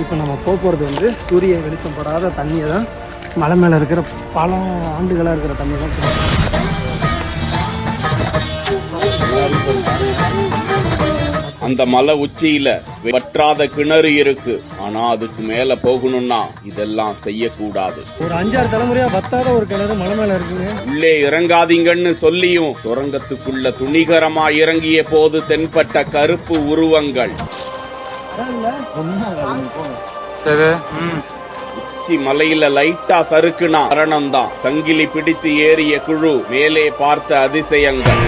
இப்போ நம்ம போகிறது வந்து சூரிய வெளிச்சம் படாத தண்ணியை தான் மலை மேலே இருக்கிற பல ஆண்டுகளாக இருக்கிற தண்ணி தான். அந்த மலை உச்சியில வற்றாத கிணறு இருக்கு. ஆனா அதுக்கு மேல போகணும்னா இதெல்லாம் செய்யக்கூடாது. ஒரு 5-6 தலைமுறையா வத்தாத ஒரு கிணறு மலை மேல இருக்குங்க. உள்ளே இறங்காதீங்கன்னு சொல்லியும் சுரங்கத்துக்குள்ள துணிகரமா இறங்கிய போது தென்பட்ட கருப்பு உருவங்கள். உச்சி மலையில லைட்டா சறுக்குனா மரணம்தான். சங்கிலி பிடித்து ஏறிய குழு மேலே பார்த்த அதிசயங்கள்.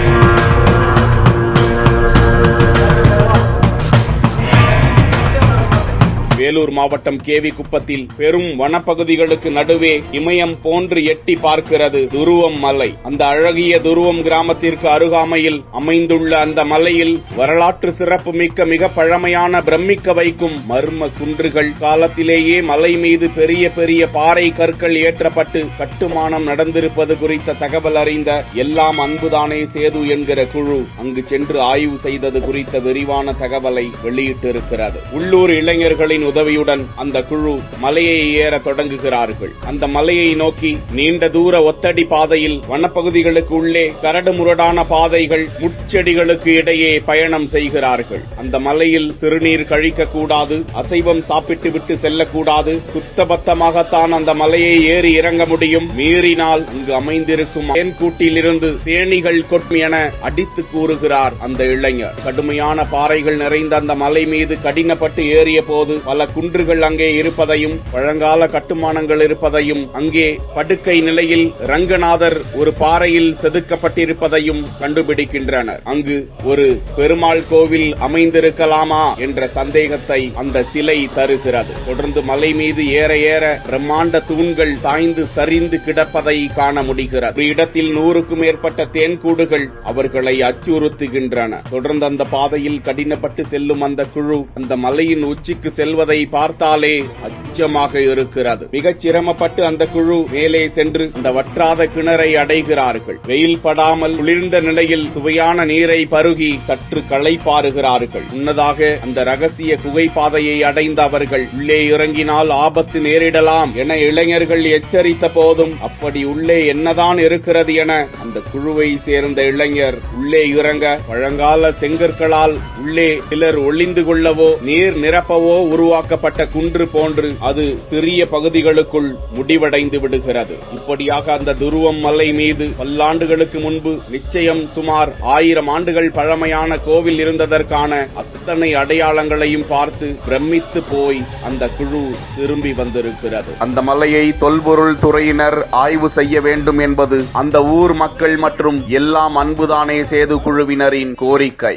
வேலூர் மாவட்டம் கேவி குப்பத்தில் பெரும் வனப்பகுதிகளுக்கு நடுவே இமயம் போன்று எட்டி பார்க்கிறது துருவம் மலை. அந்த அழகிய துருவம் கிராமத்திற்கு அருகாமையில் அமைந்துள்ள அந்த மலையில் வரலாற்று சிறப்பு மிக்க மிக பழமையான பிரமிக்க வைக்கும் மர்ம குன்றுகள். காலத்திலேயே மலை மீது பெரிய பெரிய பாறை கற்கள் ஏற்றப்பட்டு கட்டுமானம் நடந்திருப்பது குறித்த தகவல் அறிந்த எல்லாம் அன்புதானே சேது என்கிற குழு அங்கு சென்று ஆய்வு செய்தது குறித்த விரிவான தகவலை வெளியிட்டிருக்கிறது. உள்ளூர் இளைஞர்களின் உதவியுடன் அந்த குழு மலையை ஏற தொடங்குகிறார்கள். அந்த மலையை நோக்கி நீண்ட தூர ஒத்தடி பாதையில் வனப்பகுதிகளுக்கு உள்ளே கரடு முரடான பாதைகள் முட்செடிகளுக்கு இடையே பயணம் செய்கிறார்கள். அந்த மலையில் சிறுநீர் கழிக்க கூடாது, அசைவம் சாப்பிட்டு விட்டு செல்லக்கூடாது, சுத்தபத்தமாகத்தான் அந்த மலையை ஏறி இறங்க முடியும். மீறினால் இங்கு அமைந்திருக்கும் தேன்கூட்டிலிருந்து தேனீகள் கொட்டும் என அடித்து கூறுகிறார் அந்த இளைஞர். கடுமையான பாறைகள் நிறைந்த அந்த மலை மீது கடினப்பட்டு ஏறிய போது பல குன்றுகள் அங்கே இருப்பதையும் பழங்கால கட்டுமானங்கள் இருப்பதையும் அங்கே படுக்கை நிலையில் ரங்கநாதர் ஒரு பாறையில் செதுக்கப்பட்டிருப்பதையும் கண்டுபிடிக்கின்றனர். அங்கு ஒரு பெருமாள் கோவில் அமைந்திருக்கலாமா என்ற சந்தேகத்தை அந்த சிலை தருகிறது. தொடர்ந்து மலை மீது ஏற ஏற பிரம்மாண்ட தூண்கள் சாய்ந்து சரிந்து கிடப்பதை காண முடிகிறது. ஒரு இடத்தில் 100க்கும் மேற்பட்ட தேன்கூடுகள் அவர்களை அச்சுறுத்துகின்றன. தொடர்ந்து அந்த பாதையில் கடினப்பட்டு செல்லும் அந்த குழு அந்த மலையின் உச்சிக்கு செல்வதை பார்த்தாலே அச்சமாக இருக்கிறது. மிகச் சிரமப்பட்டு அந்த குழு மேலே சென்று அந்த வற்றாத கிணறை அடைகிறார்கள். வெயில் படாமல் குளிர்ந்த நிலையில் சுவையான நீரை பருகி சற்று களைப்பாறுகிறார்கள். முன்னதாக அந்த ரகசிய குகை பாதையை அடைந்த அவர்கள் உள்ளே இறங்கினால் ஆபத்து நேரிடலாம் என இளைஞர்கள் எச்சரித்த போதும் அப்படி உள்ளே என்னதான் இருக்கிறது என அந்த குழுவை சேர்ந்த இளைஞர் உள்ளே இறங்க பழங்கால செங்கற்களால் உள்ளே சிலர் ஒளிந்து கொள்ளவோ நீர் நிரப்பவோ உருவாக்கப்பட்ட குன்று போன்று அது சிறிய பகுதிகளுக்குள் முடிவடைந்து விடுகிறது. இப்படியாக அந்த துருவம் மலை மீது பல்லாண்டுகளுக்கு முன்பு நிச்சயம் சுமார் 1000 ஆண்டுகள் பழமையான கோவில் இருந்ததற்கான அத்தனை அடையாளங்களையும் பார்த்து பிரமித்து போய் அந்த குழு திரும்பி வந்திருக்கிறது. அந்த மலையை தொல்பொருள் துறையினர் ஆய்வு செய்ய வேண்டும் என்பது அந்த ஊர் மக்கள் மற்றும் எல்லாம் அன்புதானே சேது குழுவினரின் கோரிக்கை.